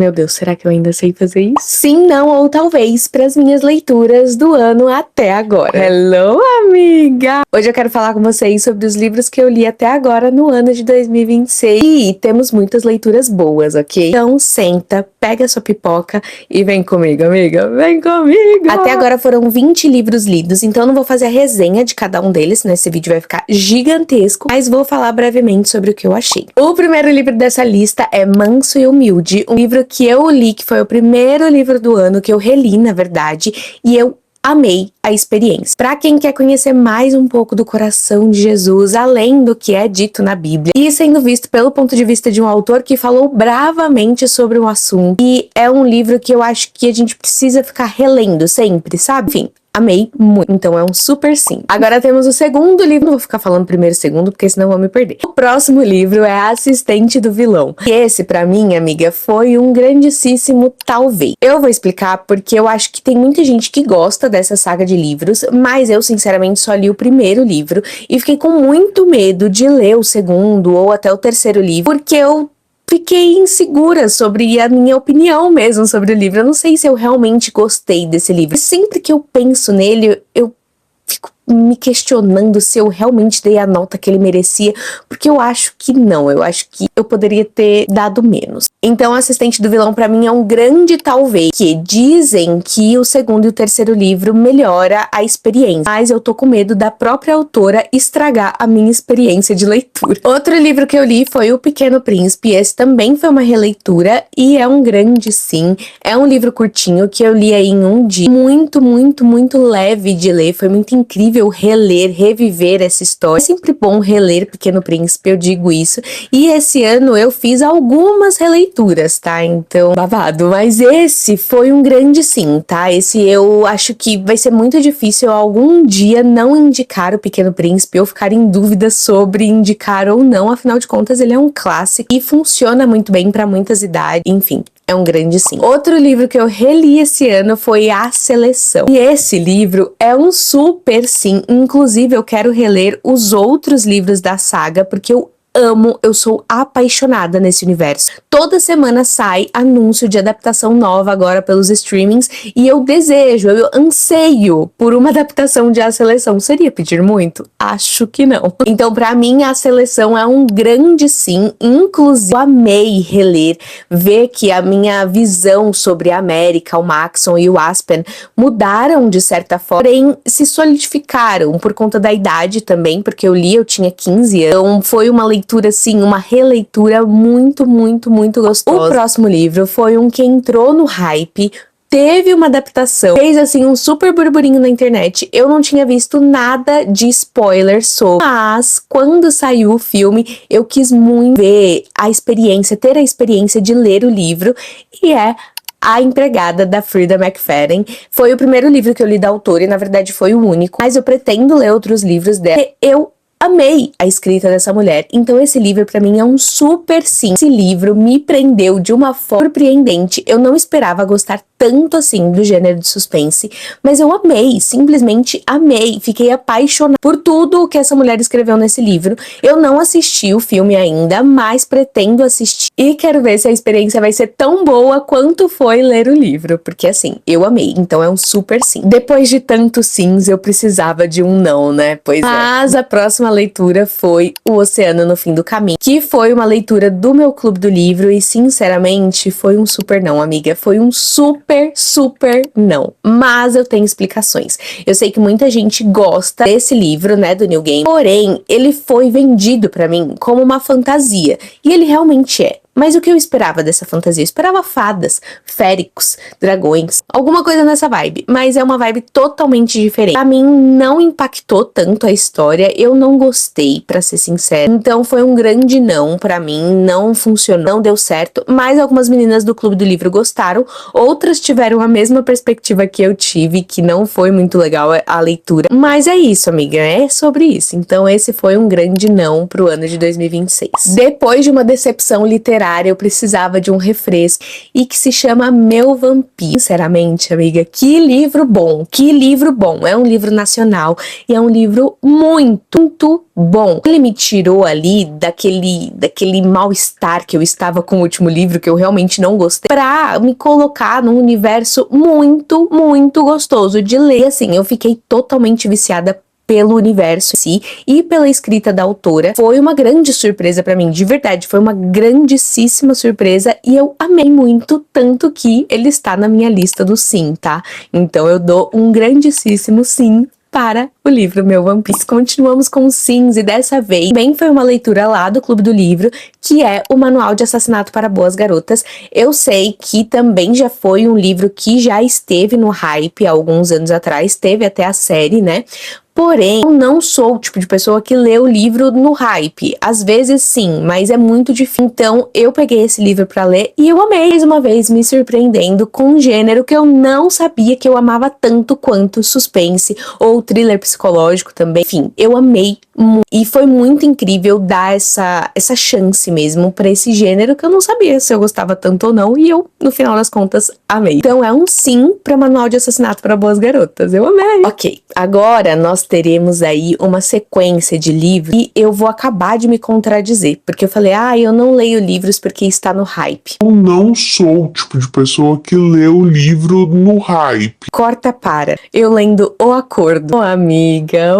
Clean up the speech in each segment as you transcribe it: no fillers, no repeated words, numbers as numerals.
Meu Deus, será que eu ainda sei fazer isso? Sim, não ou talvez para as minhas leituras do ano até agora. Hello, amiga! Hoje eu quero falar com vocês sobre os livros que eu li até agora no ano de 2026. E temos muitas leituras boas, ok? Então senta, pega sua pipoca e vem comigo, amiga. Vem comigo! Até agora foram 20 livros lidos, então eu não vou fazer a resenha de cada um deles, né? Esse vídeo vai ficar gigantesco, mas vou falar brevemente sobre o que eu achei. O primeiro livro dessa lista é Manso e Humilde, um livro que eu li, que foi o primeiro livro do ano, que eu reli, na verdade, e eu amei a experiência. Para quem quer conhecer mais um pouco do coração de Jesus, além do que é dito na Bíblia, e sendo visto pelo ponto de vista de um autor que falou bravamente sobre o assunto, e é um livro que eu acho que a gente precisa ficar relendo sempre, sabe? Enfim, amei muito, então é um super sim. Agora temos o segundo livro, não vou ficar falando primeiro e segundo, porque senão eu vou me perder. O próximo livro é Assistente do Vilão. E esse, pra mim, amiga, foi um grandíssimo talvez. Eu vou explicar porque eu acho que tem muita gente que gosta dessa saga de livros, mas eu, sinceramente, só li o primeiro livro e fiquei com muito medo de ler o segundo ou até o terceiro livro, porque eu fiquei insegura sobre a minha opinião mesmo sobre o livro. Eu não sei se eu realmente gostei desse livro. Sempre que eu penso nele, eu fico me questionando se eu realmente dei a nota que ele merecia, porque eu acho que não, eu acho que eu poderia ter dado menos. Então, Assistente do Vilão pra mim é um grande talvez, que dizem que o segundo e o terceiro livro melhora a experiência, mas eu tô com medo da própria autora estragar a minha experiência de leitura. Outro livro que eu li foi O Pequeno Príncipe, esse também foi uma releitura e é um grande sim, é um livro curtinho que eu li aí em um dia, muito leve de ler, foi muito incrível reler, reviver essa história. É sempre bom reler Pequeno Príncipe, eu digo isso. E esse ano eu fiz algumas releituras, tá? Então, babado. Mas esse foi um grande sim, tá? Esse eu acho que vai ser muito difícil eu algum dia não indicar o Pequeno Príncipe ou ficar em dúvida sobre indicar ou não. Afinal de contas, ele é um clássico e funciona muito bem para muitas idades. Enfim, é um grande sim. Outro livro que eu reli esse ano foi A Seleção. E esse livro é um super sim. Inclusive, eu quero reler os outros livros da saga, porque eu sou apaixonada nesse universo. Toda semana sai anúncio de adaptação nova agora pelos streamings e eu anseio por uma adaptação de A Seleção. Seria pedir muito? Acho que não. Então, pra mim, A Seleção é um grande sim. Inclusive, eu amei reler, ver que a minha visão sobre a América, o Maxon e o Aspen mudaram de certa forma, porém se solidificaram por conta da idade também, porque eu tinha 15 anos. Então, foi uma leitura, assim, uma releitura muito gostosa. O próximo livro foi um que entrou no hype, teve uma adaptação, fez assim um super burburinho na internet. Eu não tinha visto nada de spoiler sobre, mas quando saiu o filme, eu quis muito ver a experiência, ter a experiência de ler o livro, e é A Empregada, da Frida McFadden. Foi o primeiro livro que eu li da autora e, na verdade, foi o único. Mas eu pretendo ler outros livros dela. Eu amei a escrita dessa mulher. Então esse livro pra mim é um super sim. Esse livro me prendeu de uma forma surpreendente. Eu não esperava gostar tanto assim do gênero de suspense, mas eu amei, simplesmente amei. Fiquei apaixonada por tudo o que essa mulher escreveu nesse livro. Eu não assisti o filme ainda, mas pretendo assistir e quero ver se a experiência vai ser tão boa quanto foi ler o livro, porque assim, eu amei. Então é um super sim. Depois de tantos sims, eu precisava de um não, né? Pois é. Mas a próxima leitura foi O Oceano no Fim do Caminho, que foi uma leitura do meu clube do livro e, sinceramente, foi um super não, amiga. Foi um super não. Mas eu tenho explicações. Eu sei que muita gente gosta desse livro, né, do Neil Gaiman, porém, ele foi vendido pra mim como uma fantasia. E ele realmente é. Mas o que eu esperava dessa fantasia? Eu esperava fadas, féricos, dragões, alguma coisa nessa vibe. Mas é uma vibe totalmente diferente. Pra mim, não impactou tanto a história. Eu não gostei, pra ser sincera. Então, foi um grande não pra mim. Não funcionou, não deu certo. Mas algumas meninas do Clube do Livro gostaram. Outras tiveram a mesma perspectiva que eu tive, que não foi muito legal a leitura. Mas é isso, amiga. É sobre isso. Então, esse foi um grande não pro ano de 2026. Depois de uma decepção literária literária, eu precisava de um refresco e que se chama Meu Vampiro. Sinceramente, amiga, que livro bom, que livro bom. É um livro nacional e é um livro muito bom. Ele me tirou ali daquele mal-estar que eu estava com o último livro, que eu realmente não gostei, pra me colocar num universo muito gostoso de ler. Assim, eu fiquei totalmente viciada pelo universo em si e pela escrita da autora. Foi uma grande surpresa pra mim, de verdade, foi uma grandíssima surpresa e eu amei muito, tanto que ele está na minha lista do sim, tá? Então eu dou um grandíssimo sim para o livro Meu Vampiro. Continuamos com os sims e dessa vez também foi uma leitura lá do Clube do Livro, que é o Manual de Assassinato para Boas Garotas. Eu sei que também já foi um livro que já esteve no hype há alguns anos atrás, teve até a série, né? Porém, eu não sou o tipo de pessoa que lê o livro no hype. Às vezes sim, mas é muito difícil. Então, eu peguei esse livro pra ler e eu amei, mais uma vez, me surpreendendo com um gênero que eu não sabia que eu amava tanto quanto suspense ou thriller psicológico também. Enfim, eu amei muito. E foi muito incrível dar essa chance mesmo pra esse gênero que eu não sabia se eu gostava tanto ou não. E eu, no final das contas, amei. Então, é um sim pra Manual de Assassinato para Boas Garotas. Eu amei. Ok, agora nós teremos aí uma sequência de livros e eu vou acabar de me contradizer, porque eu falei, eu não leio livros porque está no hype. Eu não sou o tipo de pessoa que lê o livro no hype. Corta para. Eu lendo O Acordo. Ô amiga.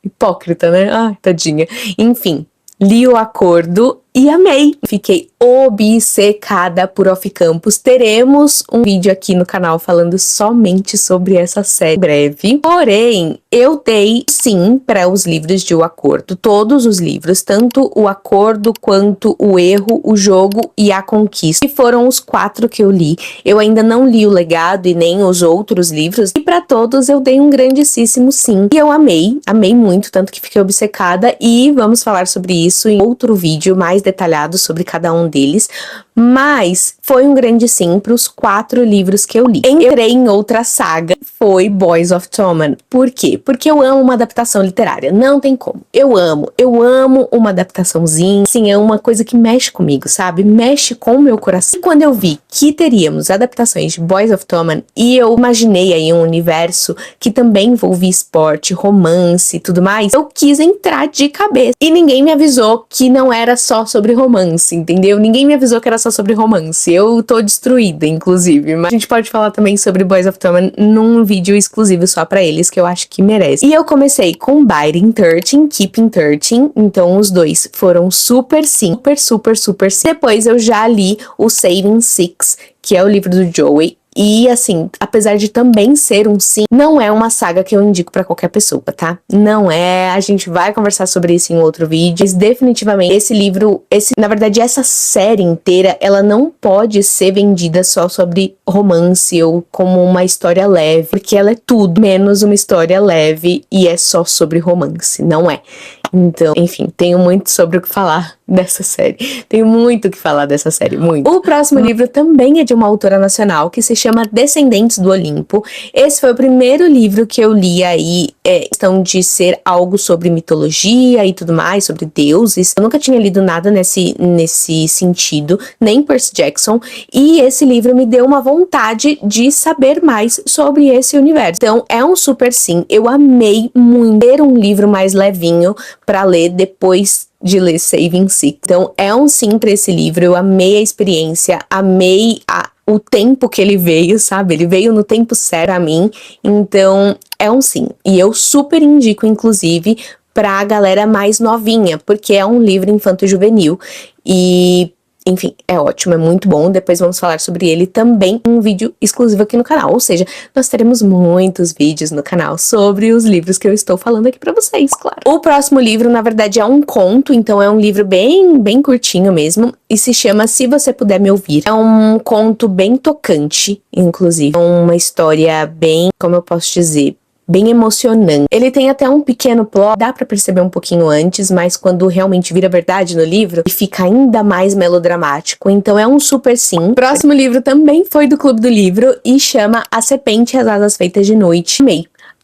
Hipócrita, né? Ai, tadinha. Enfim, li O Acordo e amei. Fiquei obcecada por Off Campus. Teremos um vídeo aqui no canal falando somente sobre essa série em breve. Porém, eu dei sim para os livros de O Acordo. Todos os livros, tanto O Acordo quanto O Erro, O Jogo e A Conquista. E foram os 4 que eu li. Eu ainda não li O Legado e nem os outros livros. E para todos eu dei um grandíssimo sim. E eu amei muito, tanto que fiquei obcecada. E vamos falar sobre isso em outro vídeo mais detalhado sobre cada um deles, mas foi um grande sim para os 4 livros que eu li. Entrei em outra saga, foi Boys of Tommen. Por quê? Porque eu amo uma adaptação literária, não tem como. Eu amo uma adaptaçãozinha, assim, é uma coisa que mexe comigo, sabe? Mexe com o meu coração. E quando eu vi que teríamos adaptações de Boys of Tommen, e eu imaginei aí um universo que também envolvia esporte, romance e tudo mais, eu quis entrar de cabeça. E ninguém me avisou que não era só sobre romance, entendeu? Ninguém me avisou que era só sobre romance. Eu tô destruída, inclusive. Mas a gente pode falar também sobre Boys of Tommen num vídeo exclusivo só pra eles, que eu acho que merece. E eu comecei com Biting 13, Keeping 13. Então, os dois foram super sim. Super sim. Depois eu já li o Saving Six, que é o livro do Joey. E assim, apesar de também ser um sim, não é uma saga que eu indico pra qualquer pessoa, tá? Não é, a gente vai conversar sobre isso em outro vídeo, mas definitivamente esse livro, na verdade essa série inteira, ela não pode ser vendida só sobre romance ou como uma história leve, porque ela é tudo menos uma história leve e é só sobre romance, não é? Então, enfim, tenho muito sobre o que falar dessa série. Tenho muito o que falar dessa série, muito. O próximo livro também é de uma autora nacional que se chama Descendentes do Olimpo. Esse foi o primeiro livro que eu li aí, questão de ser algo sobre mitologia e tudo mais, sobre deuses. Eu nunca tinha lido nada nesse sentido, nem Percy Jackson, e esse livro me deu uma vontade de saber mais sobre esse universo. Então, é um super sim. Eu amei muito ter um livro mais levinho pra ler depois de ler Saving Six. Então, é um sim pra esse livro. Eu amei a experiência, amei o tempo que ele veio, sabe? Ele veio no tempo certo a mim. Então, é um sim. E eu super indico, inclusive, pra galera mais novinha, porque é um livro infanto-juvenil. E enfim, é ótimo, é muito bom. Depois vamos falar sobre ele também em um vídeo exclusivo aqui no canal. Ou seja, nós teremos muitos vídeos no canal sobre os livros que eu estou falando aqui pra vocês, claro. O próximo livro, na verdade, é um conto, então é um livro bem curtinho mesmo, e se chama Se Você Puder Me Ouvir. É um conto bem tocante, inclusive. É uma história bem, como eu posso dizer, bem emocionante. Ele tem até um pequeno plot, dá pra perceber um pouquinho antes, mas quando realmente vira verdade no livro, ele fica ainda mais melodramático. Então é um super sim. O próximo livro também foi do Clube do Livro e chama A Serpente e as Asas Feitas de Noite.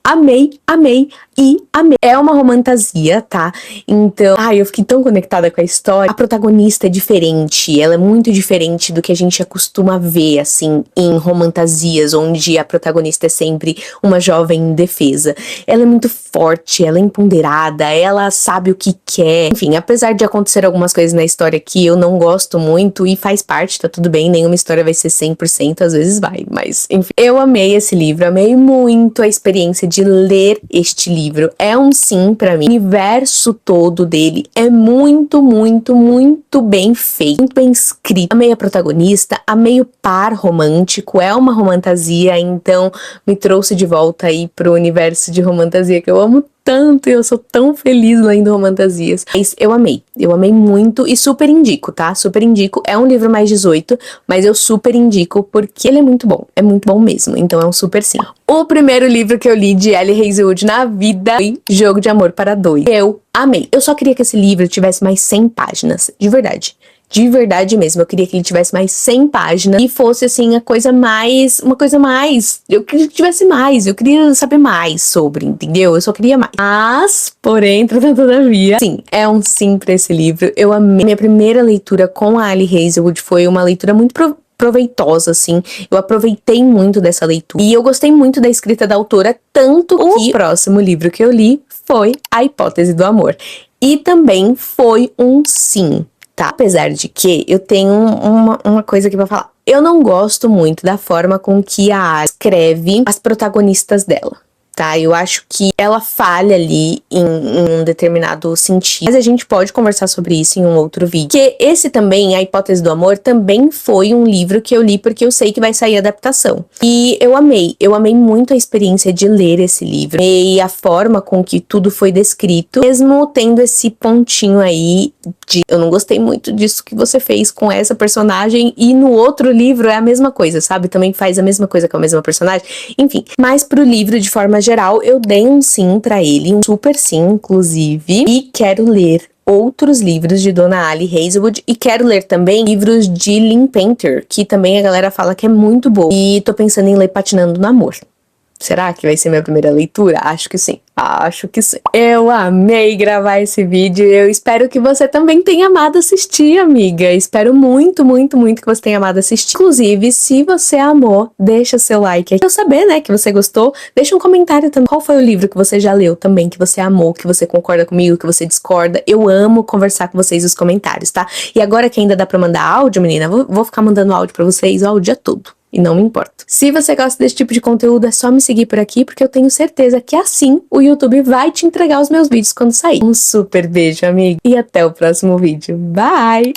Amei e amei. É uma romantasia, tá? Então, eu fiquei tão conectada com a história. A protagonista é diferente, ela é muito diferente do que a gente costuma ver, assim, em romantasias, onde a protagonista é sempre uma jovem indefesa. Ela é muito forte, ela é empoderada, ela sabe o que quer. Enfim, apesar de acontecer algumas coisas na história que eu não gosto muito, e faz parte, tá tudo bem, nenhuma história vai ser 100%, às vezes vai, mas enfim. Eu amei esse livro, amei muito a experiência de ler este livro. É um sim pra mim. O universo todo dele é muito, muito, muito bem feito, muito bem escrito. Amei a protagonista, amei o par romântico, é uma romantasia, então me trouxe de volta aí pro universo de romantasia que eu amo tanto e eu sou tão feliz lendo romantasias. Mas eu amei muito e super indico, tá? Super indico. É um livro mais 18, mas eu super indico porque ele é muito bom mesmo, então é um super sim. O primeiro livro que eu li de Ellie Hazelwood na vida foi Jogo de Amor para Dois. Eu amei. Eu só queria que esse livro tivesse mais 100 páginas, de verdade. De verdade mesmo, eu queria que ele tivesse mais 100 páginas e fosse, assim, uma coisa mais, eu queria que tivesse mais, eu queria saber mais sobre, entendeu? Eu só queria mais. Mas, porém, todavia, sim, é um sim pra esse livro. Eu amei. Minha primeira leitura com a Ellie Hazelwood foi uma leitura muito proveitosa, assim. Eu aproveitei muito dessa leitura. E eu gostei muito da escrita da autora, tanto que o próximo livro que eu li foi A Hipótese do Amor. E também foi um sim. Tá? Apesar de que eu tenho uma coisa aqui pra falar. Eu não gosto muito da forma com que a Ari escreve as protagonistas dela, tá? Eu acho que ela falha ali em um determinado sentido. Mas a gente pode conversar sobre isso em um outro vídeo. Porque esse também, A Hipótese do Amor, também foi um livro que eu li porque eu sei que vai sair adaptação. E eu amei muito a experiência de ler esse livro. E a forma com que tudo foi descrito, mesmo tendo esse pontinho aí de eu não gostei muito disso que você fez com essa personagem, e no outro livro é a mesma coisa, sabe? Também faz a mesma coisa com a mesma personagem. Enfim, mas pro livro, de forma geral, eu dei um sim pra ele, um super sim, inclusive, e quero ler outros livros de Dona Ellie Hazelwood e quero ler também livros de Lynn Painter, que também a galera fala que é muito bom. E tô pensando em ler Patinando no Amor. Será que vai ser minha primeira leitura? Acho que sim. Eu amei gravar esse vídeo. Eu espero que você também tenha amado assistir, amiga. Espero muito, muito, muito que você tenha amado assistir. Inclusive, se você amou, deixa seu like aqui. Pra eu saber, né, que você gostou. Deixa um comentário também. Qual foi o livro que você já leu também, que você amou, que você concorda comigo, que você discorda. Eu amo conversar com vocês nos comentários, tá? E agora que ainda dá pra mandar áudio, menina, vou ficar mandando áudio pra vocês ó, o dia todo. E não me importa. Se você gosta desse tipo de conteúdo, é só me seguir por aqui, porque eu tenho certeza que assim o YouTube vai te entregar os meus vídeos quando sair. Um super beijo, amigo, e até o próximo vídeo. Bye!